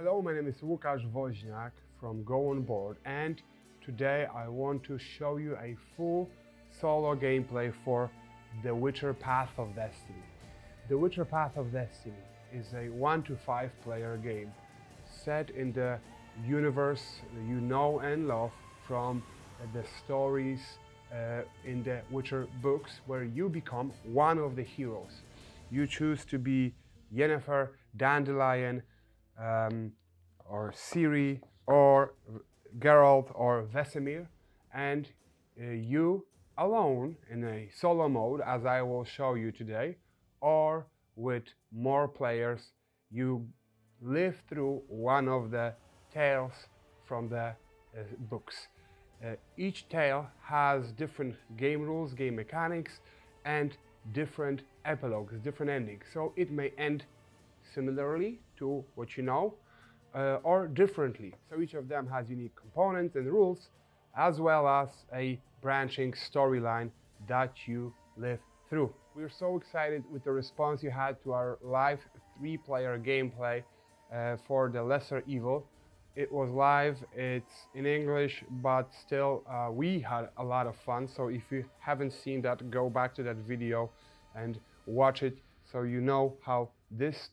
Hello, my name is Łukasz from Go On Board, and today I want to show you a full solo gameplay for The Witcher Path of Destiny. The Witcher Path of Destiny is a 1 to 5 player game set in the universe you know and love from the stories in the Witcher books, where you become one of the heroes. You choose to be Yennefer, Dandelion, or Ciri, or Geralt, or Vesemir, and you alone in a solo mode, as I will show you today, or with more players, you live through one of the tales from the books. Each tale has different game rules, game mechanics, and different epilogues, different endings. So it may end similarly to what you know, or differently. So each of them has unique components and rules, as well as a branching storyline that you live through. We're so excited with the response you had to our live 3-player gameplay for the Lesser Evil. It was live, it's in English, but still we had a lot of fun. So if you haven't seen that, go back to that video and watch it so you know how this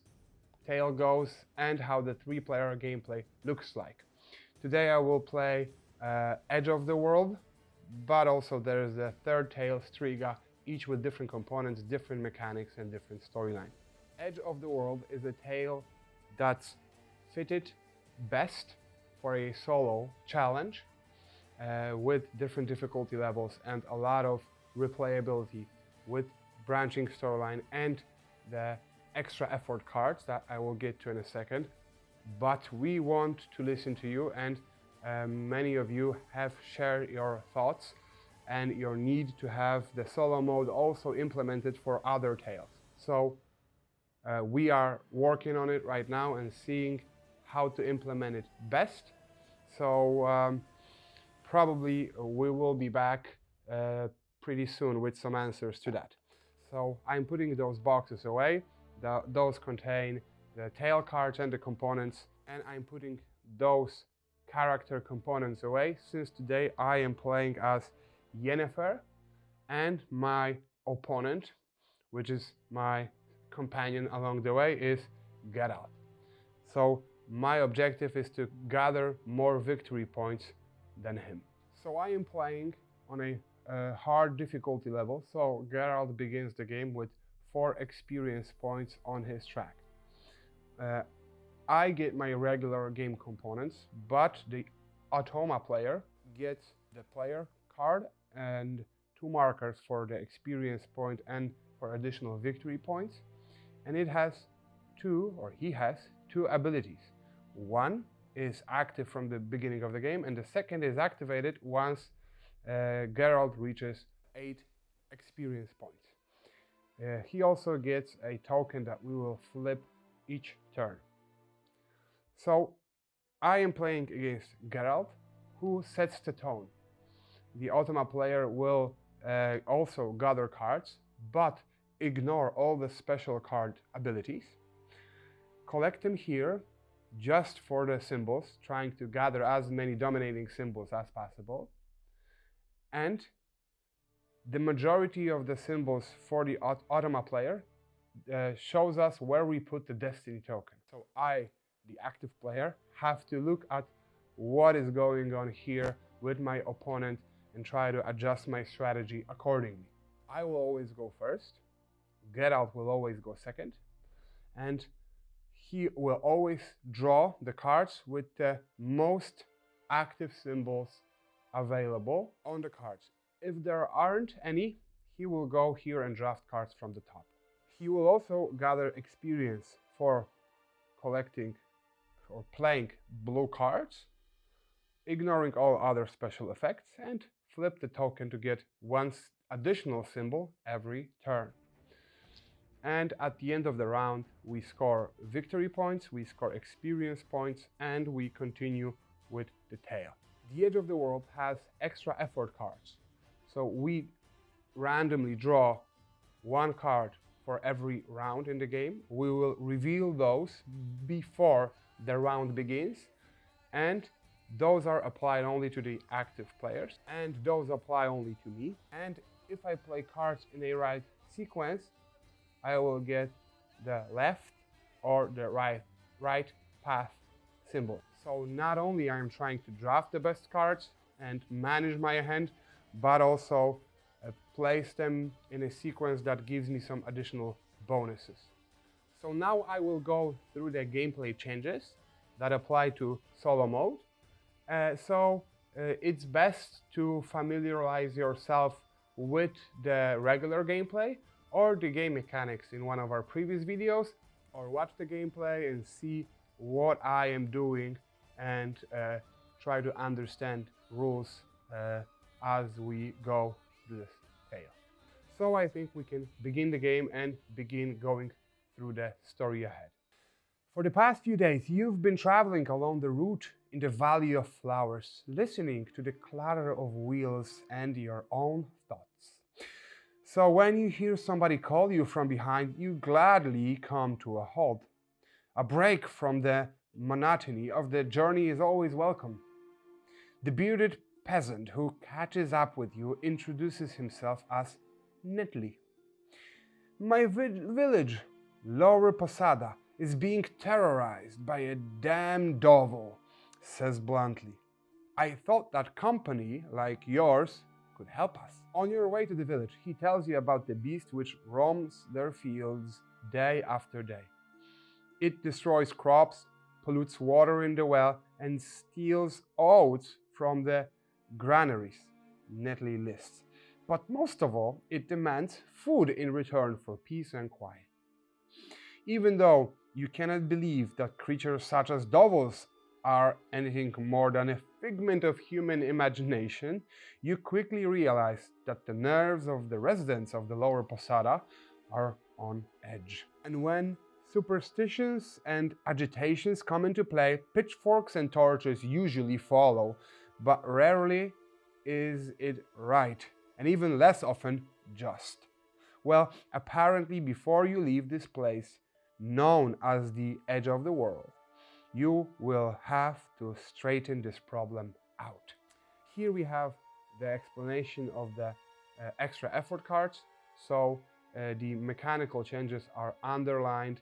tale goes and how the 3-player gameplay looks like. Today I will play Edge of the World, but also there's the third tale, Striga, each with different components, different mechanics, and different storyline. Edge of the World is a tale that's fitted best for a solo challenge with different difficulty levels and a lot of replayability with branching storyline and the extra effort cards that I will get to in a second. But we want to listen to you, and many of you have shared your thoughts and your need to have the solo mode also implemented for other tales. So we are working on it right now and seeing how to implement it best. So probably we will be back pretty soon with some answers to that. So I'm putting those boxes away. Those contain the tale cards and the components, and I'm putting those character components away, since today I am playing as Yennefer and my opponent, which is my companion along the way, is Geralt. So my objective is to gather more victory points than him. So I am playing on a hard difficulty level, so Geralt begins the game with 4 experience points on his track. I get my regular game components, but the Automa player gets the player card and 2 markers for the experience point and for additional victory points. And it has he has two abilities. One is active from the beginning of the game, and the second is activated once Geralt reaches 8 experience points. He also gets a token that we will flip each turn. So I am playing against Geralt, who sets the tone. The Automa player will also gather cards, but ignore all the special card abilities. Collect them here just for the symbols, trying to gather as many dominating symbols as possible. And the majority of the symbols for the Automa player shows us where we put the destiny token. So I, the active player, have to look at what is going on here with my opponent and try to adjust my strategy accordingly. I will always go first, Geralt will always go second, and he will always draw the cards with the most active symbols available on the cards. If there aren't any, he will go here and draft cards from the top. He will also gather experience for collecting or playing blue cards, ignoring all other special effects, and flip the token to get 1 additional symbol every turn. And at the end of the round, we score victory points, we score experience points, and we continue with the tale. The Edge of the World has extra effort cards. So we randomly draw 1 card for every round in the game. We will reveal those before the round begins, and those are applied only to the active players, and those apply only to me. And if I play cards in a right sequence, I will get the left or the right path symbol. So not only I'm trying to draft the best cards and manage my hand, but also place them in a sequence that gives me some additional bonuses. So now I will go through the gameplay changes that apply to solo mode. It's best to familiarize yourself with the regular gameplay or the game mechanics in one of our previous videos, or watch the gameplay and see what I am doing and try to understand rules as we go through this tale. So I think we can begin the game and begin going through the story ahead. For the past few days, you've been traveling along the route in the Valley of Flowers, listening to the clatter of wheels and your own thoughts. So when you hear somebody call you from behind, you gladly come to a halt. A break from the monotony of the journey is always welcome. The bearded peasant who catches up with you introduces himself as Netli. My village, Lower Posada, is being terrorized by a damn devil, says bluntly. I thought that company like yours could help us. On your way to the village, he tells you about the beast which roams their fields day after day. It destroys crops, pollutes water in the well, and steals oats from the granaries, Netli lists. But most of all, it demands food in return for peace and quiet. Even though you cannot believe that creatures such as devils are anything more than a figment of human imagination, you quickly realize that the nerves of the residents of the Lower Posada are on edge. And when superstitions and agitations come into play, pitchforks and torches usually follow, but rarely is it right, and even less often just. Well, apparently before you leave this place, known as the edge of the world, you will have to straighten this problem out. Here we have the explanation of the extra effort cards. So the mechanical changes are underlined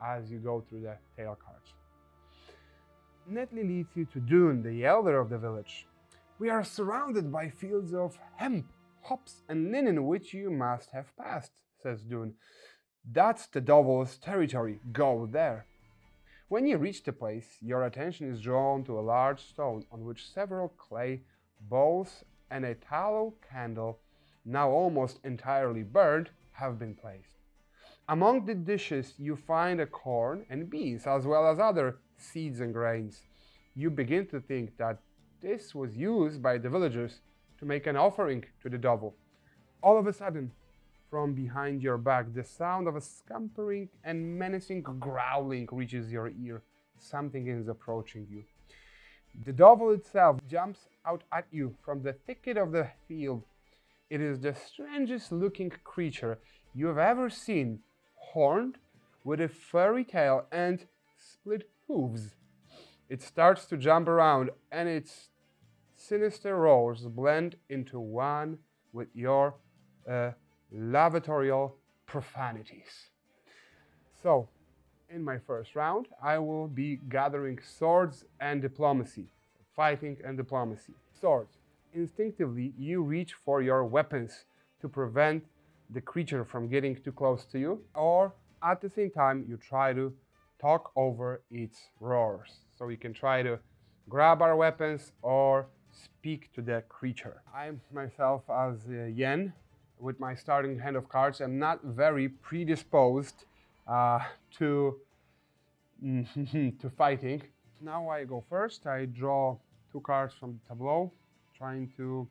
as you go through the tale cards. Netli leads you to Dune, the elder of the village. We are surrounded by fields of hemp, hops, and linen which you must have passed, says Dune. That's the devil's territory. Go there. When you reach the place, your attention is drawn to a large stone on which several clay bowls and a tallow candle, now almost entirely burned, have been placed. Among the dishes, you find a corn and beans, as well as other seeds and grains. You begin to think that this was used by the villagers to make an offering to the devil. All of a sudden, from behind your back, the sound of a scampering and menacing growling reaches your ear. Something is approaching you. The devil itself jumps out at you from the thicket of the field. It is the strangest looking creature you have ever seen, horned, with a furry tail and split hooves. It starts to jump around, and its sinister roars blend into one with your lavatorial profanities. So, in my first round, I will be gathering swords and diplomacy, fighting and diplomacy. Swords. Instinctively, you reach for your weapons to prevent the creature from getting too close to you, or at the same time, you try to talk over its roars. So we can try to grab our weapons or speak to the creature. I myself, as Yen, with my starting hand of cards, am not very predisposed to fighting. Now I go first. I draw 2 cards from Tableau, trying to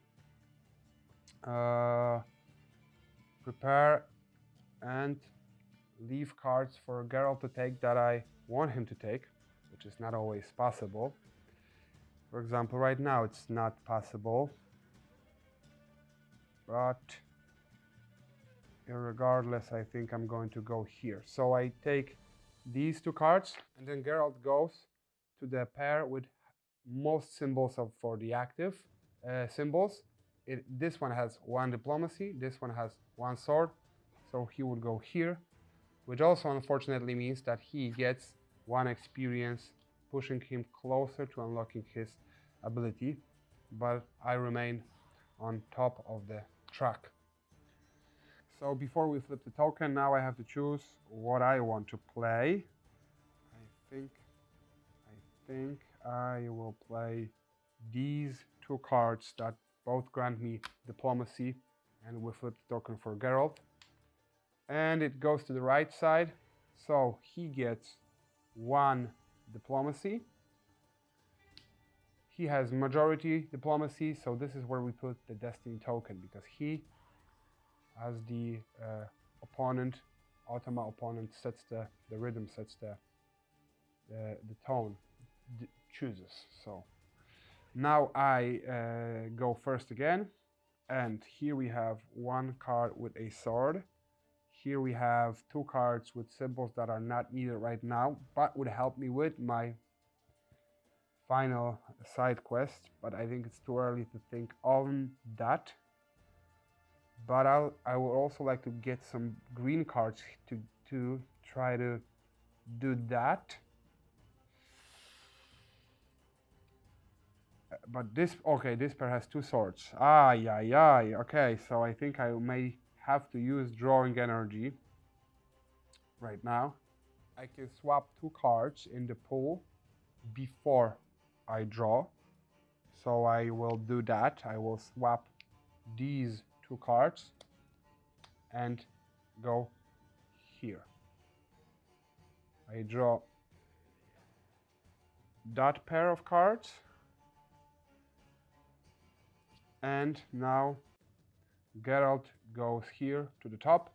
prepare and leave cards for Geralt to take that I want him to take, which is not always possible. For example, right now it's not possible, but Regardless, I think I'm going to go here. So I take these two cards, and then Geralt goes to the pair with most symbols for the active symbols. This one has one diplomacy, this one has one sword, so he would go here, which also unfortunately means that he gets one experience, pushing him closer to unlocking his ability, but I remain on top of the track. So before we flip the token, now I have to choose what I want to play. I think I will play these two cards that both grant me diplomacy, and we flip the token for Geralt. And it goes to the right side, so he gets one diplomacy. He has majority diplomacy, so this is where we put the destiny token, because he, as the opponent, automa opponent, sets the rhythm, sets the tone, chooses. So now I go first again, and here we have one card with a sword. Here we have two cards with symbols that are not needed right now, but would help me with my final side quest, but I think it's too early to think on that. But I would also like to get some green cards to try to do that. But this pair has two swords. Okay, so I think I may have to use drawing energy right now. I can swap two cards in the pool before I draw. So I will do that. I will swap these two cards and go here. I draw that pair of cards, and now Geralt goes here to the top,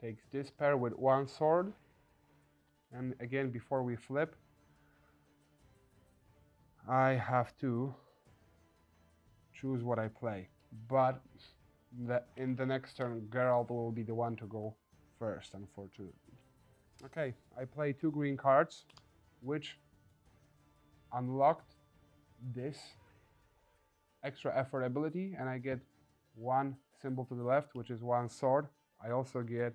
takes this pair with one sword, and again, before we flip, I have to choose what I play. But in the next turn, Geralt will be the one to go first, unfortunately. Okay, I play two green cards, which unlocked this extra effort ability, and I get one symbol to the left, which is one sword. I also get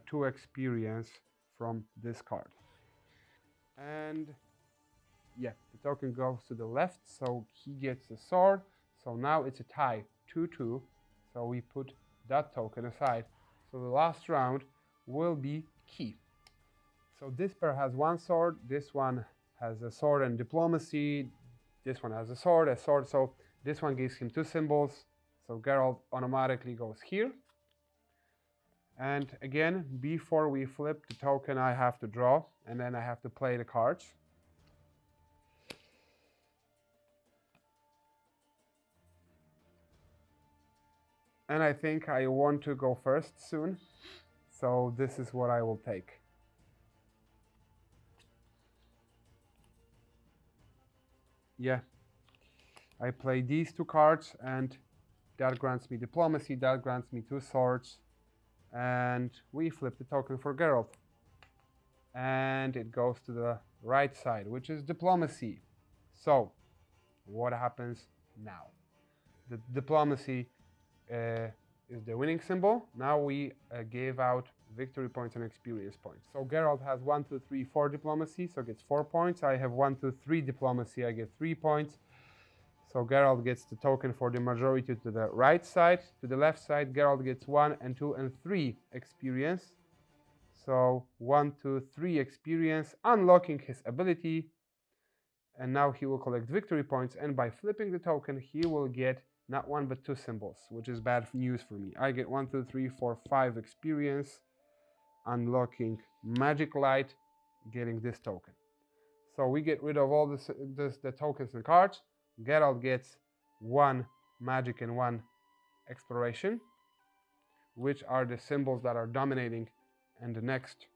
2 experience from this card. And yeah, the token goes to the left, so he gets the sword. So now it's a tie, 2-2. So we put that token aside. So the last round will be key. So this pair has one sword, this one has a sword and diplomacy, this one has a sword, so this one gives him 2 symbols. So Geralt automatically goes here. And again, before we flip the token, I have to draw, and then I have to play the cards. And I think I want to go first soon, so this is what I will take. Yeah, I play these 2 cards, and that grants me diplomacy, that grants me 2 swords, and we flip the token for Geralt. And it goes to the right side, which is diplomacy. So, what happens now? The diplomacy is the winning symbol. Now we gave out victory points and experience points. So Geralt has 1, 2, 3, 4 diplomacy, so gets 4 points. I have 1, 2, 3 diplomacy, I get 3 points. So Geralt gets the token for the majority to the right side. To the left side, Geralt gets 1 and 2 and 3 experience. So 1, 2, 3 experience, unlocking his ability. And now he will collect victory points, and by flipping the token, he will get not 1 but 2 symbols, which is bad news for me. I get 1, 2, 3, 4, 5 experience, unlocking magic light, getting this token. So we get rid of all the tokens and cards. Geralt gets 1 magic and 1 exploration, which are the symbols that are dominating in the next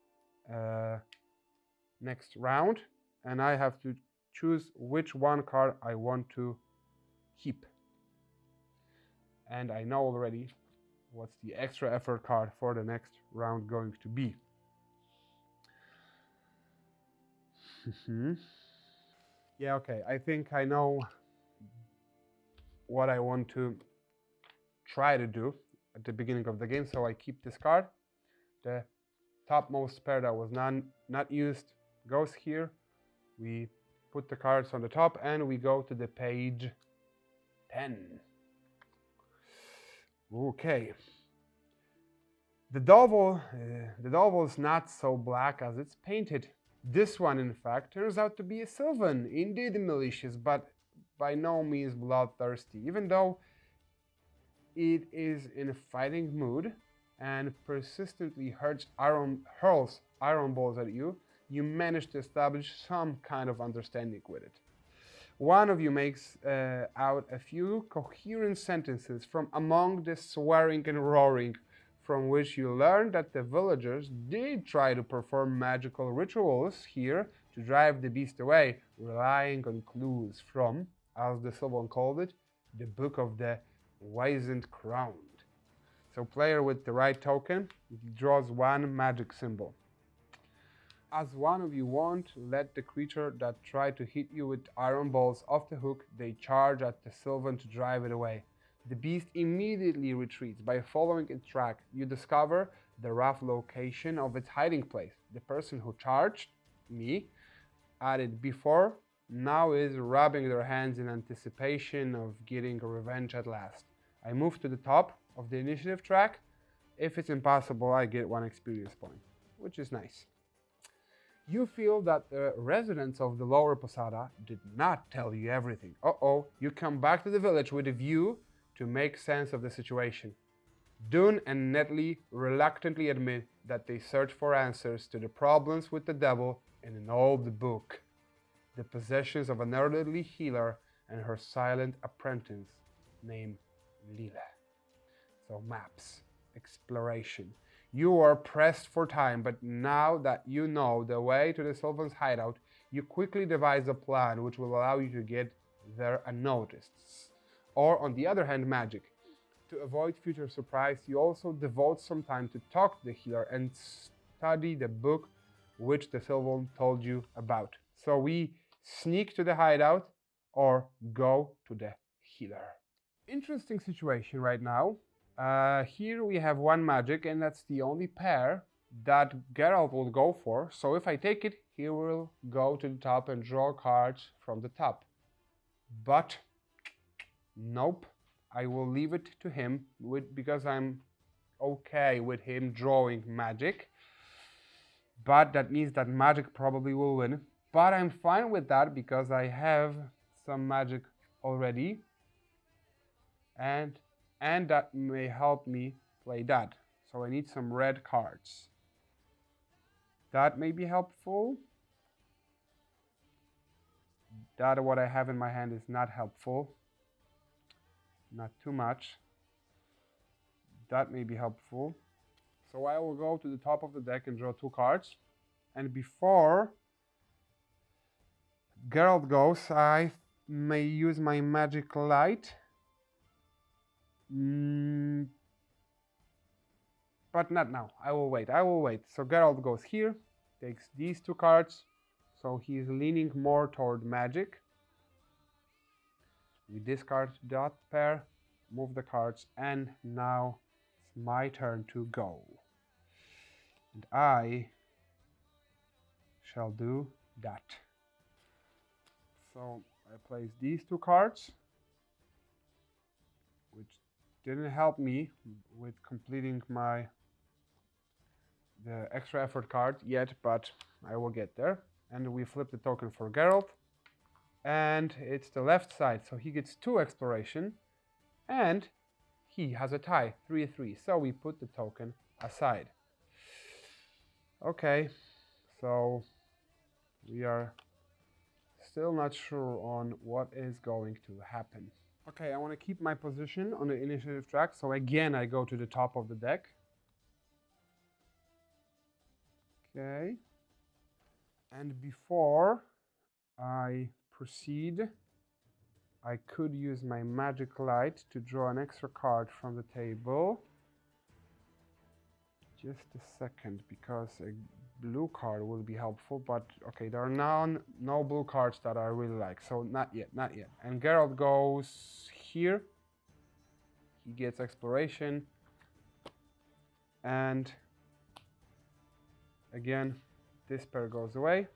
round. And I have to choose which one card I want to keep. And I know already what's the extra effort card for the next round going to be. Yeah, okay, I think I know what I want to try to do at the beginning of the game, so I keep this card. The topmost pair that was not used goes here. We put the cards on the top and we go to the page 10. Okay. The Double is not so black as it's painted. This one, in fact, turns out to be a Sylvan, indeed malicious, but by no means bloodthirsty, even though it is in a fighting mood and persistently hurls iron balls at you. You manage to establish some kind of understanding with it. One of you makes out a few coherent sentences from among the swearing and roaring, from which you learn that the villagers did try to perform magical rituals here to drive the beast away, relying on clues from, as the Sylvan called it, the Book of the Wizened Crowned. So player with the right token draws one magic symbol. As one of you won't let the creature that tried to hit you with iron balls off the hook, they charge at the Sylvan to drive it away. The beast immediately retreats. By following its track, you discover the rough location of its hiding place. The person who charged me at it before now is rubbing their hands in anticipation of getting revenge at last. I move to the top of the initiative track. If it's impossible, I get 1 experience point, which is nice. You feel that the residents of the Lower Posada did not tell you everything. You come back to the village with a view to make sense of the situation. Dune and Netley reluctantly admit that they search for answers to the problems with the devil in an old book, the possessions of an elderly healer and her silent apprentice named Lila. So maps, exploration. You are pressed for time, but now that you know the way to the Sylvan's hideout, you quickly devise a plan which will allow you to get there unnoticed. Or on the other hand, magic. To avoid future surprise, you also devote some time to talk to the healer and study the book which the Sylvan told you about. So we sneak to the hideout or go to the healer. Interesting situation right now. Here we have 1 magic, and that's the only pair that Geralt will go for. So if I take it, he will go to the top and draw cards from the top. But nope, I will leave it to him because I'm okay with him drawing magic. But that means that magic probably will win. But I'm fine with that because I have some magic already. And that may help me play that. So I need some red cards. That may be helpful. That what I have in my hand is not helpful. Not too much. That may be helpful. So I will go to the top of the deck and draw 2 cards. And before Geralt goes, I may use my magic light. But not now. I will wait. So Geralt goes here, takes these 2 cards. So he's leaning more toward magic. We discard that pair, move the cards, and now it's my turn to go. And I shall do that. So I place these 2 cards, which didn't help me with completing the extra effort card yet, but I will get there. And we flip the token for Geralt, and it's the left side, so he gets 2 exploration, and he has a tie, 3-3. So we put the token aside. Okay, so we are still not sure on what is going to happen. Okay, I want to keep my position on the initiative track, so again I go to the top of the deck. Okay, and before I proceed, I could use my magic light to draw an extra card from the table. Just a second, because a blue card will be helpful, but okay, there are no blue cards that I really like, so not yet. And Geralt goes here. He gets exploration, and again, this pair goes away.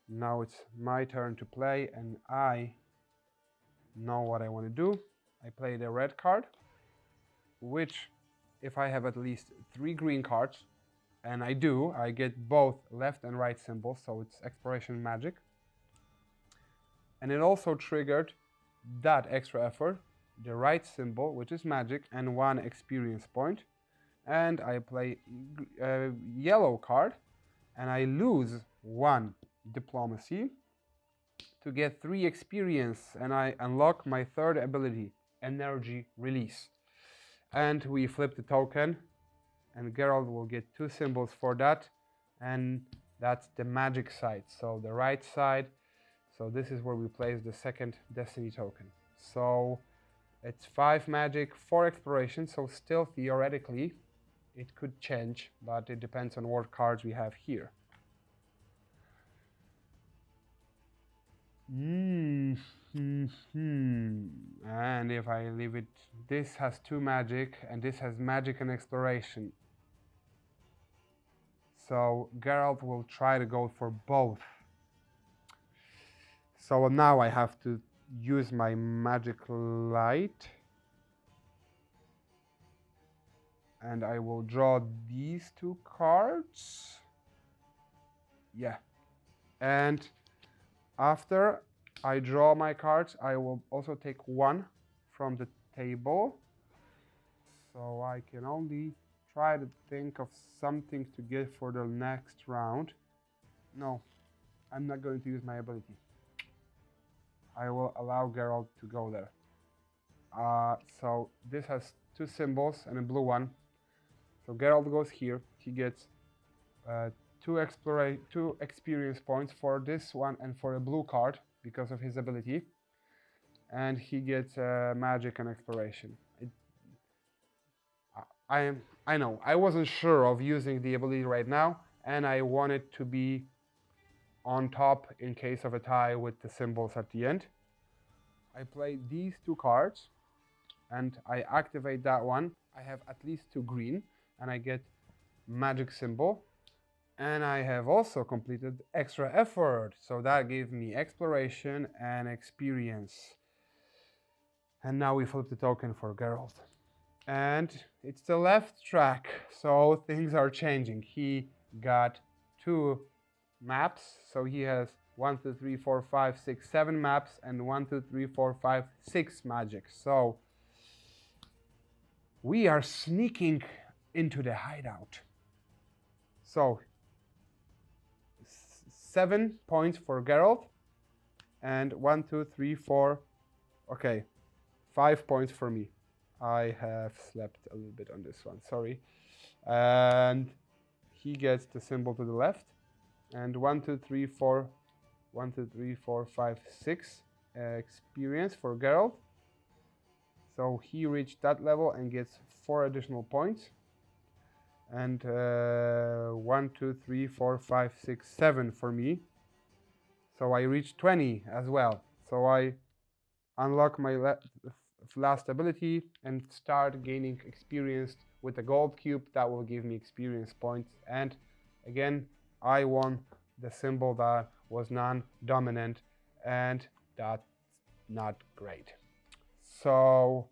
Now it's my turn to play, and I know what I want to do. I play the red card, which, if I have at least 3 green cards, and I do, I get both left and right symbols, so it's exploration magic. And it also triggered that extra effort, the right symbol, which is magic, and 1 experience point. And I play a yellow card, and I lose 1 diplomacy to get 3 experience, and I unlock my 3rd ability, energy release. And we flip the token, and Geralt will get 2 symbols for that, and that's the magic side, so the right side. So this is where we place the 2nd destiny token. So it's 5 magic, 4 exploration, so still theoretically it could change, but it depends on what cards we have here. And if I leave it, this has 2 magic, and this has magic and exploration. So Geralt will try to go for both. So now I have to use my magic light. And I will draw these 2 cards. Yeah. And after I draw my cards, I will also take 1 from the table. So I can only try to think of something to get for the next round. No, I'm not going to use my ability. I will allow Geralt to go there. So this has 2 symbols and a blue one. So Geralt goes here. He gets 2 experience points for this one and for a blue card because of his ability. And he gets magic and exploration. I know, I wasn't sure of using the ability right now, and I wanted to be on top in case of a tie with the symbols at the end. I play these 2 cards, and I activate that one. I have at least 2 green, and I get magic symbol. And I have also completed extra effort, so that gave me exploration and experience. And now we flip the token for Geralt. And it's the left track, so things are changing. He got 2 maps, so he has 1, 2, 3, 4, 5, 6, 7 maps, and 1, 2, 3, 4, 5, 6 magic. So we are sneaking into the hideout. So 7 points for Geralt, and 1, 2, 3, 4, okay, 5 points for me. I have slept a little bit on this one, sorry. And he gets the symbol to the left, and 1, 2, 3, 4, 1, 2, 3, 4, 5, 6 experience for Geralt. So he reached that level and gets 4 additional points. And 1, 2, 3, 4, 5, 6, 7 for me. So I reached 20 as well. So I unlock my last ability and start gaining experience with a gold cube that will give me experience points. And again, I won the symbol that was non-dominant, and that's not great. So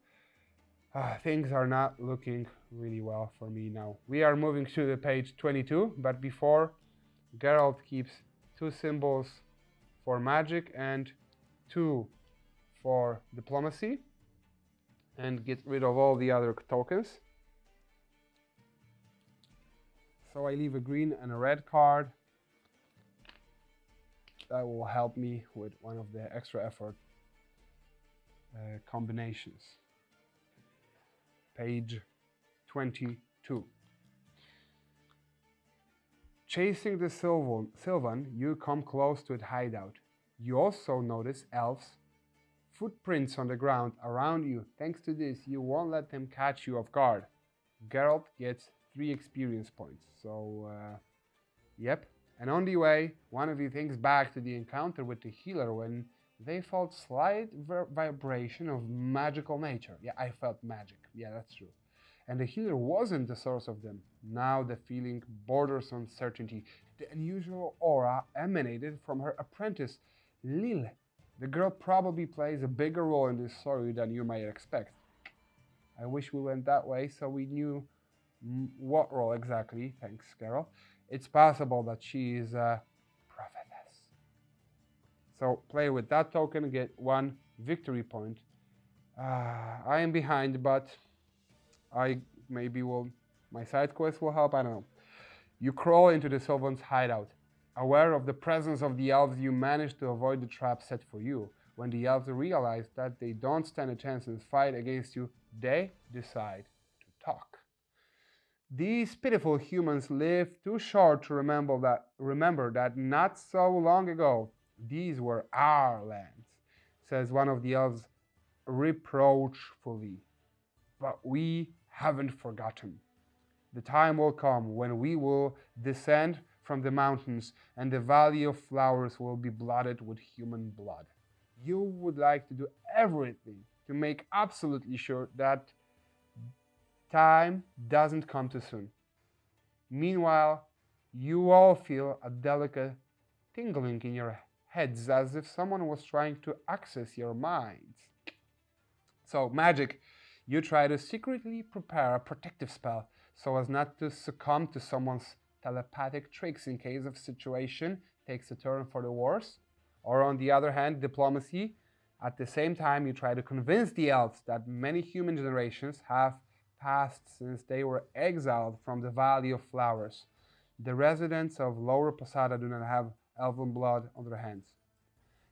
things are not looking really well for me now. We are moving to the page 22, but before, Geralt keeps 2 symbols for magic and 2 for diplomacy, and get rid of all the other tokens. So I leave a green and a red card. That will help me with one of the extra effort combinations. Page 22. Chasing the Sylvan, you come close to its hideout. You also notice elves footprints on the ground around you. Thanks to this, you won't let them catch you off guard. Geralt gets 3 experience points. So, yep. And on the way, one of you thinks back to the encounter with the healer when they felt slight vibration of magical nature. Yeah, I felt magic. Yeah, that's true. And the healer wasn't the source of them. Now the feeling borders on certainty. The unusual aura emanated from her apprentice, Lille. The girl probably plays a bigger role in this story than you might expect. I wish we went that way so we knew what role exactly. Thanks, Geralt. It's possible that she is a prophetess. So play with that token, get 1 victory point. I am behind, but my side quest will help, I don't know. You crawl into the Sylvan's hideout. Aware of the presence of the elves, you manage to avoid the trap set for you. When the elves realize that they don't stand a chance in this fight against you, they decide to talk. These pitiful humans live too short to remember that not so long ago, these were our lands, says one of the elves reproachfully. But we haven't forgotten. The time will come when we will descend from the mountains and the Valley of Flowers will be blooded with human blood. You would like to do everything to make absolutely sure that time doesn't come too soon. Meanwhile, you all feel a delicate tingling in your heads as if someone was trying to access your minds. So, magic. You try to secretly prepare a protective spell so as not to succumb to someone's telepathic tricks in case of situation takes a turn for the worse. Or on the other hand, diplomacy. At the same time, you try to convince the elves that many human generations have passed since they were exiled from the Valley of Flowers. The residents of Lower Posada do not have elven blood on their hands.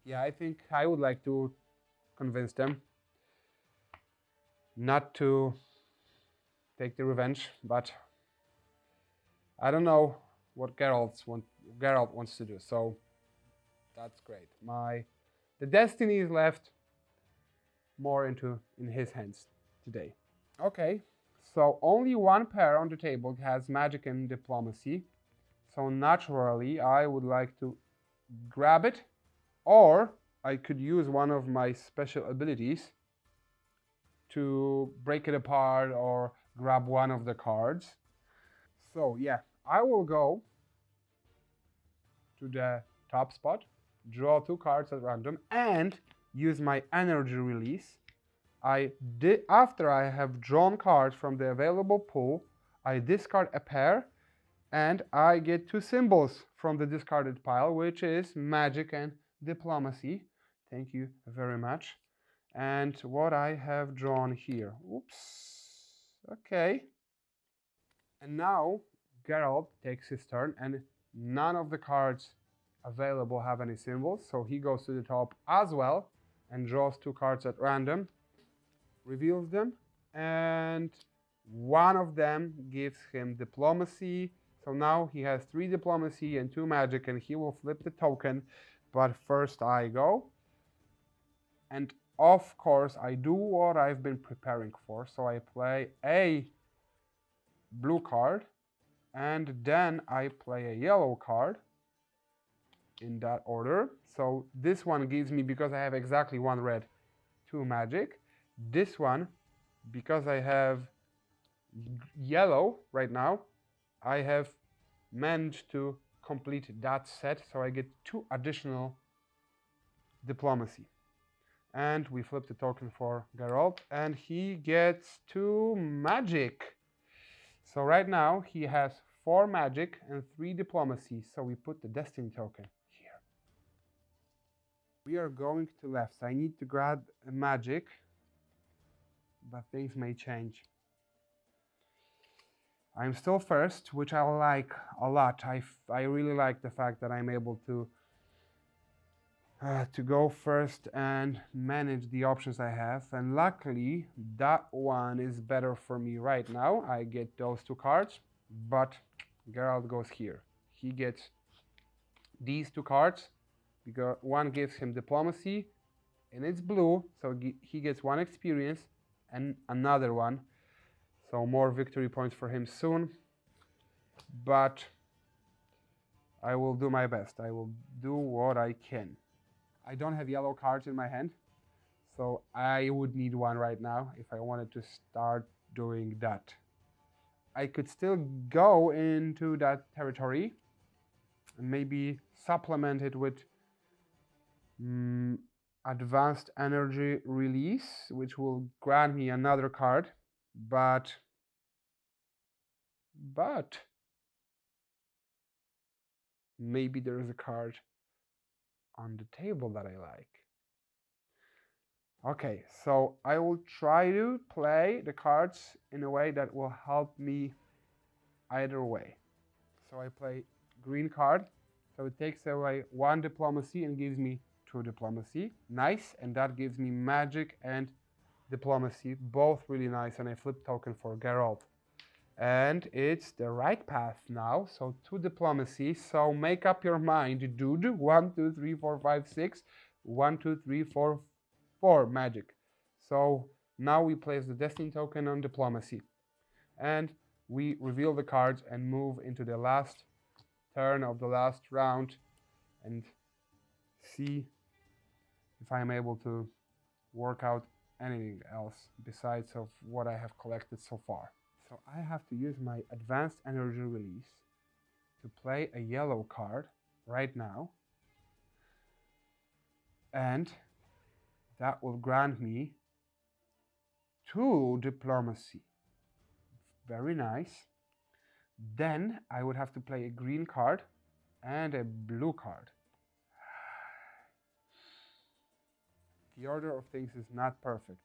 Yeah, I think I would like to convince them not to take the revenge, but I don't know what Geralt wants to do, so that's great. The destiny is left more in his hands today. Okay, so only 1 pair on the table has magic and diplomacy, so naturally I would like to grab it, or I could use one of my special abilities to break it apart or grab one of the cards. So yeah, I will go to the top spot, draw 2 cards at random, and use my energy release. After I have drawn cards from the available pool, I discard a pair, and I get 2 symbols from the discarded pile, which is magic and diplomacy. Thank you very much. And what I have drawn here. Oops. Okay. And now Geralt takes his turn, and none of the cards available have any symbols, so he goes to the top as well and draws 2 cards at random, reveals them, and one of them gives him diplomacy. So now he has 3 diplomacy and 2 magic, and he will flip the token. But first I go. And of course, I do what I've been preparing for. So I play a blue card, and then I play a yellow card in that order. So this one gives me, because I have exactly 1 red, 2 magic. This one, because I have yellow right now, I have managed to complete that set. So I get 2 additional diplomacy. And we flip the token for Geralt, and he gets 2 magic. So right now he has 4 magic and 3 diplomacy. So we put the destiny token here. We are going to left. So I need to grab a magic, but things may change. I'm still first, which I like a lot. I really like the fact that I'm able to go first and manage the options I have, and luckily that one is better for me right now. I get those 2 cards, but Geralt goes here. He gets these 2 cards because one gives him diplomacy and it's blue, so he gets 1 experience and another one. So more victory points for him soon. But I will do my best. I will do what I can. I don't have yellow cards in my hand, so I would need one right now if I wanted to start doing that. I could still go into that territory and maybe supplement it with advanced energy release, which will grant me another card, but maybe there's a card on the table that I like. Okay, so I will try to play the cards in a way that will help me either way. So I play green card, so it takes away 1 diplomacy and gives me 2 diplomacy. Nice, and that gives me magic and diplomacy, both really nice, and I flip token for Geralt. And it's the right path now, so 2 diplomacy, so make up your mind, dude. 1, 2, 3, 4, 5, 6. 1, 2, 3, 4, 4 magic. So now we place the destiny token on diplomacy. And we reveal the cards and move into the last turn of the last round and see if I'm able to work out anything else besides of what I have collected so far. So I have to use my advanced energy release to play a yellow card right now, and that will grant me 2 diplomacy. Very nice. Then I would have to play a green card and a blue card. The order of things is not perfect,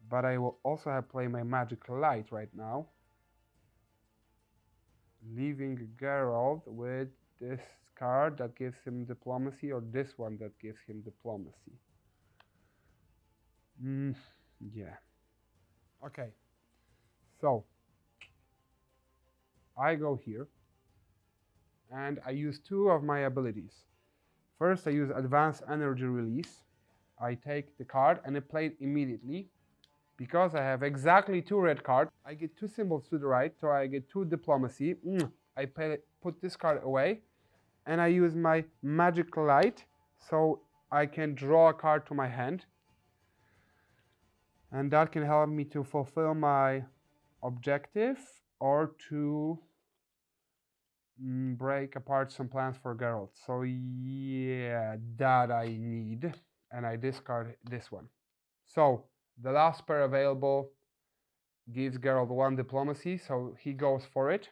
but I will also have to play my magic light right now, leaving Geralt with this card that gives him diplomacy, or this one that gives him diplomacy. Yeah. Okay. So I go here and I use 2 of my abilities. First, I use advanced energy release. I take the card and I play it immediately. Because I have exactly 2 red cards, I get 2 symbols to the right, so I get 2 diplomacy. I put this card away, and I use my magic light, so I can draw a card to my hand. And that can help me to fulfill my objective or to break apart some plans for Geralt. So yeah, that I need, and I discard this one. So the last pair available gives Geralt 1 diplomacy, so he goes for it.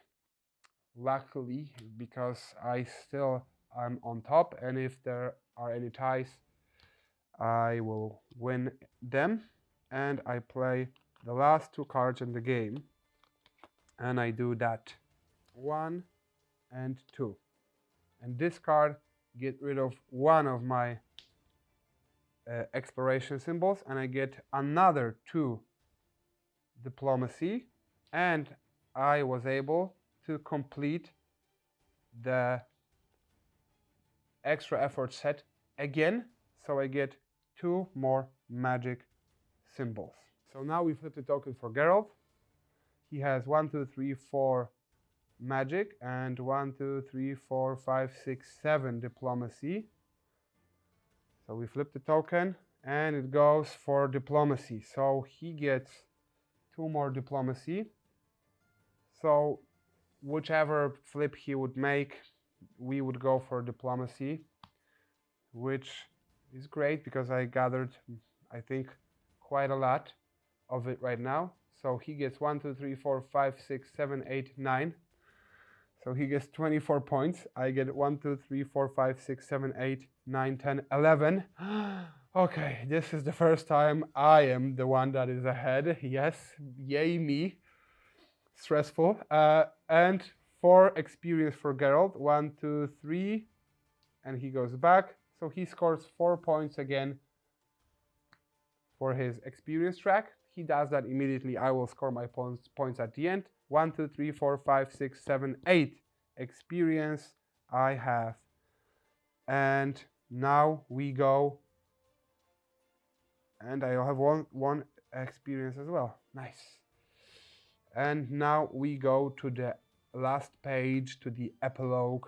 Luckily, because I still am on top, and if there are any ties, I will win them. And I play the last 2 cards in the game, and I do that. 1 and 2. And this card gets rid of 1 of my exploration symbols, and I get another 2 diplomacy, and I was able to complete the extra effort set again, so I get 2 more magic symbols. So now we flip the token for Geralt. He has 1, 2, 3, 4 magic and 1, 2, 3, 4, 5, 6, 7 diplomacy. So we flip the token and it goes for diplomacy. So he gets 2 more diplomacy. So whichever flip he would make, we would go for diplomacy, which is great because I gathered, I think, quite a lot of it right now. So he gets 1, 2, 3, 4, 5, 6, 7, 8, 9. So he gets 24 points. I get 1, 2, 3, 4, 5, 6, 7, 8, 9, 10, 11. Okay, this is the first time I am the one that is ahead. Yes, yay me. Stressful. And 4 experience for Geralt. 1, 2, 3. And he goes back. So he scores 4 points again for his experience track. He does that immediately. I will score my points at the end. 1, 2, 3, 4, 5, 6, 7, 8 experience I have. And now we go And I have one experience as well. Nice. And now we go to the last page, to the epilogue,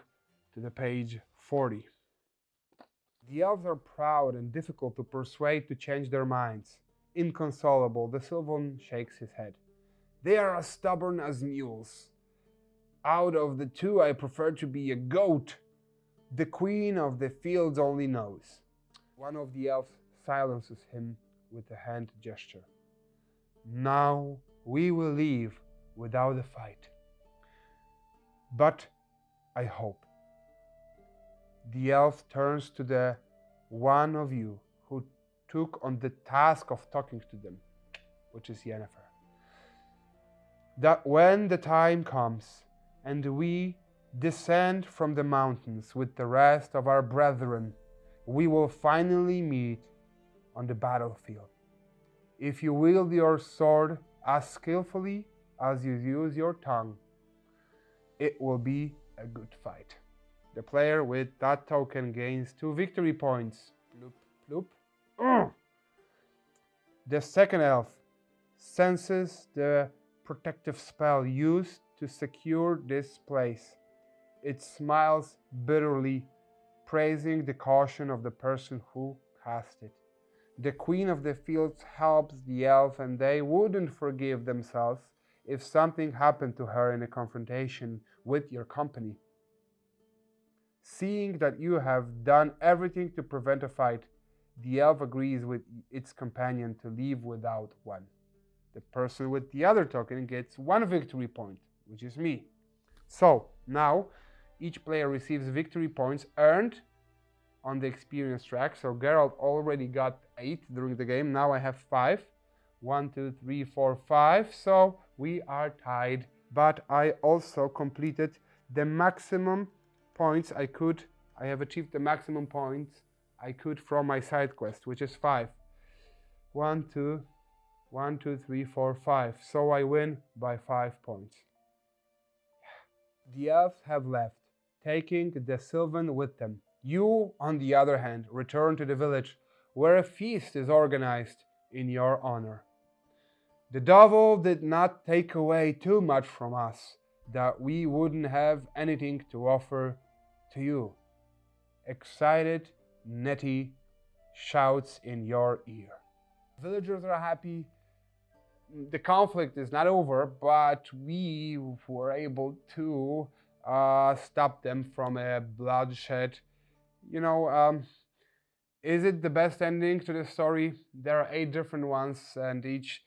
to the page 40. The elves are proud and difficult to persuade to change their minds. Inconsolable, the Sylvan shakes his head. They are as stubborn as mules. Out of the two, I prefer to be a goat. The queen of the fields only knows. One of the elves silences him with a hand gesture. Now we will leave without a fight. But I hope. The elf turns to the one of you who took on the task of talking to them, which is Yennefer. That when the time comes and we descend from the mountains with the rest of our brethren, we will finally meet on the battlefield. If you wield your sword as skillfully as you use your tongue, it will be a good fight. The player with that token gains 2 victory points. Bloop, bloop. The second elf senses the protective spell used to secure this place. It smiles bitterly, praising the caution of the person who cast it. The queen of the fields helps the elf, and they wouldn't forgive themselves if something happened to her in a confrontation with your company. Seeing that you have done everything to prevent a fight, the elf agrees with its companion to leave without one. The person with the other token gets 1 victory point, which is me. So now each player receives victory points earned on the experience track. So Geralt already got 8 during the game. Now I have 5. 1, 2, 3, 4, 5. So we are tied. But I also completed the maximum points I could. I have achieved the maximum points I could from my side quest, which is 5. 1, 2, 3, 4, 5. So I win by 5 points. The elves have left, taking the Sylvan with them. You, on the other hand, return to the village, where a feast is organized in your honor. The devil did not take away too much from us, that we wouldn't have anything to offer to you. Excited, Nettie shouts in your ear. Villagers are happy. The conflict is not over, but we were able to stop them from a bloodshed. Is it the best ending to the story? There are 8 different ones, and each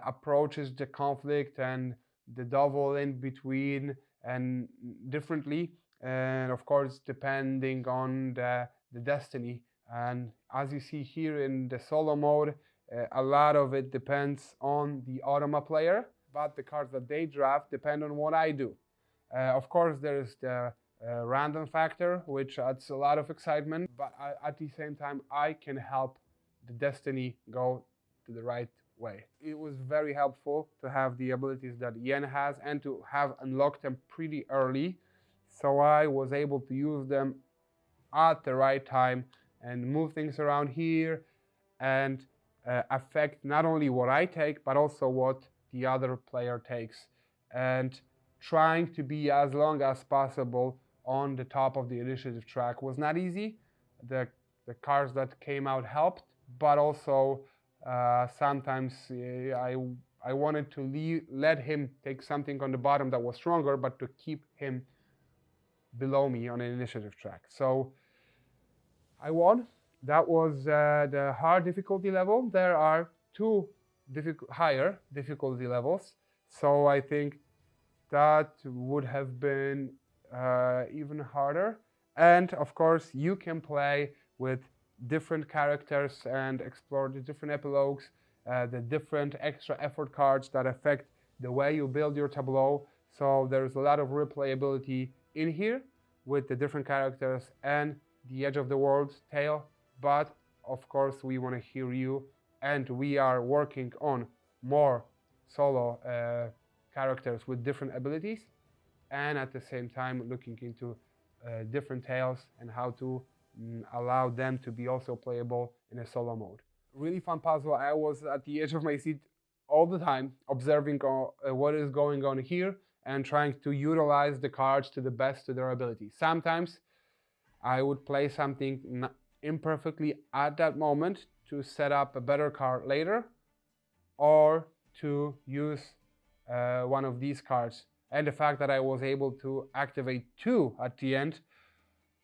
approaches the conflict and the devil in between and differently, and of course depending on the destiny. And as you see here in the solo mode, a lot of it depends on the automa player, but the cards that they draft depend on what I do. Of course, there is the random factor, which adds a lot of excitement, but at the same time, I can help the destiny go to the right way. It was very helpful to have the abilities that Yen has and to have unlocked them pretty early, so I was able to use them at the right time and move things around here and affect not only what I take, but also what the other player takes. And trying to be as long as possible on the top of the initiative track was not easy. The cards that came out helped, but also sometimes I wanted to let him take something on the bottom that was stronger, but to keep him below me on an initiative track. So I won. That was the hard difficulty level. There are 2 higher difficulty levels, so I think that would have been even harder. And of course, you can play with different characters and explore the different epilogues, the different extra effort cards that affect the way you build your tableau. So there's a lot of replayability in here with the different characters and the Edge of the World tale. But of course, we want to hear you, and we are working on more solo characters with different abilities, and at the same time looking into different tales and how to allow them to be also playable in a solo mode. Really fun puzzle. I was at the edge of my seat all the time, observing what is going on here and trying to utilize the cards to the best of their ability. Sometimes I would play something imperfectly at that moment to set up a better card later, or to use one of these cards. And the fact that I was able to activate 2 at the end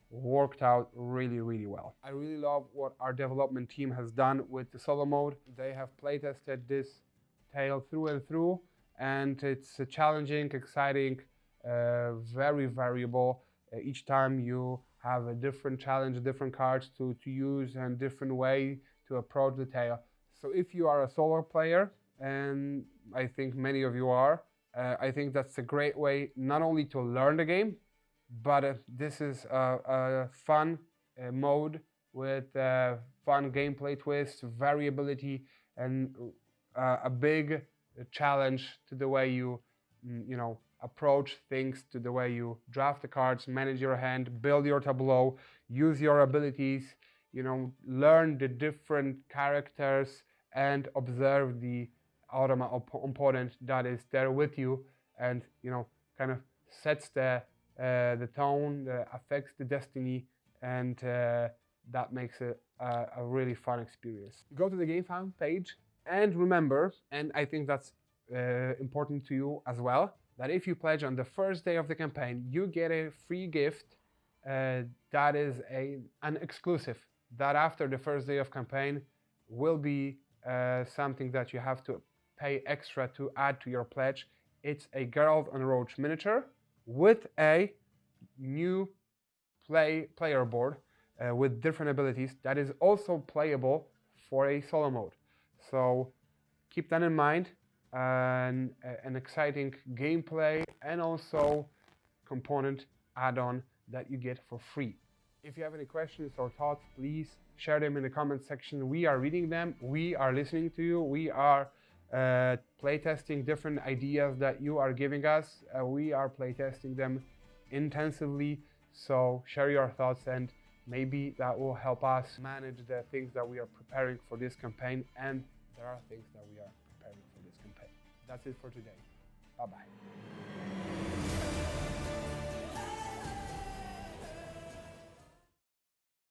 worked out really, really well. I really love what our development team has done with the solo mode. They have playtested this tale through and through, and it's challenging, exciting, very variable. Each time you have a different challenge, different cards to use, and different way to approach the tale. So if you are a solo player, and I think many of you are, I think that's a great way not only to learn the game, but this is a fun mode with fun gameplay twists, variability, and a big challenge to the way you approach things, to the way you draft the cards, manage your hand, build your tableau, use your abilities, learn the different characters, and observe the opponent that is there with you, and kind of sets the tone, affects the destiny, and that makes it a really fun experience. You go to the Gamefound page, and remember, and I think that's important to you as well, that if you pledge on the first day of the campaign, you get a free gift that is an exclusive, that after the first day of campaign will be something that you have to pay extra to add to your pledge. It's a Geralt and Roach miniature with a new player board with different abilities that is also playable for a solo mode. So keep that in mind, and an exciting gameplay and also component add-on that you get for free. If you have any questions or thoughts, please share them in the comment section. We are reading them, we are listening to you, we are playtesting different ideas that you are giving us. We are playtesting them intensively, so share your thoughts, and maybe that will help us manage the things that we are preparing for this campaign, and there are things that we are preparing for this campaign. That's it for today. Bye-bye.